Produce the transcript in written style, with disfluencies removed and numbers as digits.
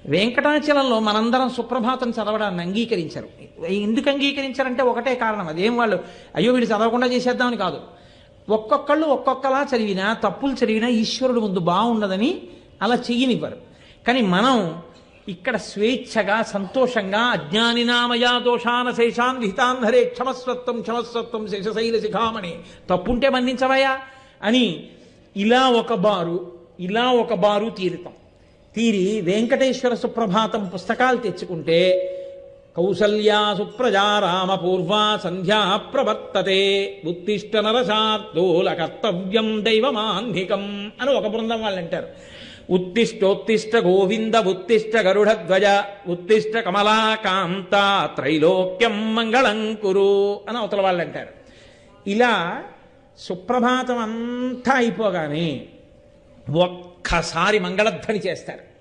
వెంకటాచలంలో మనందరం సుప్రభాతం చదవడాన్ని అంగీకరించారు. ఎందుకు అంగీకరించారంటే ఒకటే కారణం, అదేం వాళ్ళు అయ్యో వీళ్ళు చదవకుండా చేసేద్దామని కాదు. ఒక్కొక్కళ్ళు ఒక్కొక్కలా చదివినా, తప్పులు చదివినా ఈశ్వరుడు ముందు బాగుండదని అలా చెయ్యనివ్వరు. కానీ మనం ఇక్కడ స్వేచ్ఛగా సంతోషంగా అజ్ఞానినామయా దోషాన శేషాన్ విహితాన్ హరే క్షమస్వత్వం క్షమస్వత్వం శేషశైల శిఖామణి, తప్పుంటే మన్నించవయా అని ఇలా ఒక బారు తీరి వెంకటేశ్వర సుప్రభాతం పుస్తకాలు తెచ్చుకుంటే కౌసల్యా సుప్రజా రామ పూర్వా సంధ్యా ప్రవర్తతే ఉత్తిష్ట నరశార్దూల కర్తవ్యం దైవమాన్నికం అని ఒక బృందం వాళ్ళు అంటారు. ఉత్తిష్టోత్తిష్ట గోవింద ఉత్తిష్ట గరుడధ్వజ ఉత్తిష్ట కమలాకాంత త్రైలోక్యం మంగళం కురు అని అవతల వాళ్ళు అంటారు. ఇలా సుప్రభాతం అంతా అయిపోగానే ఒక్కసారి మంగళధ్వని చేస్తారు.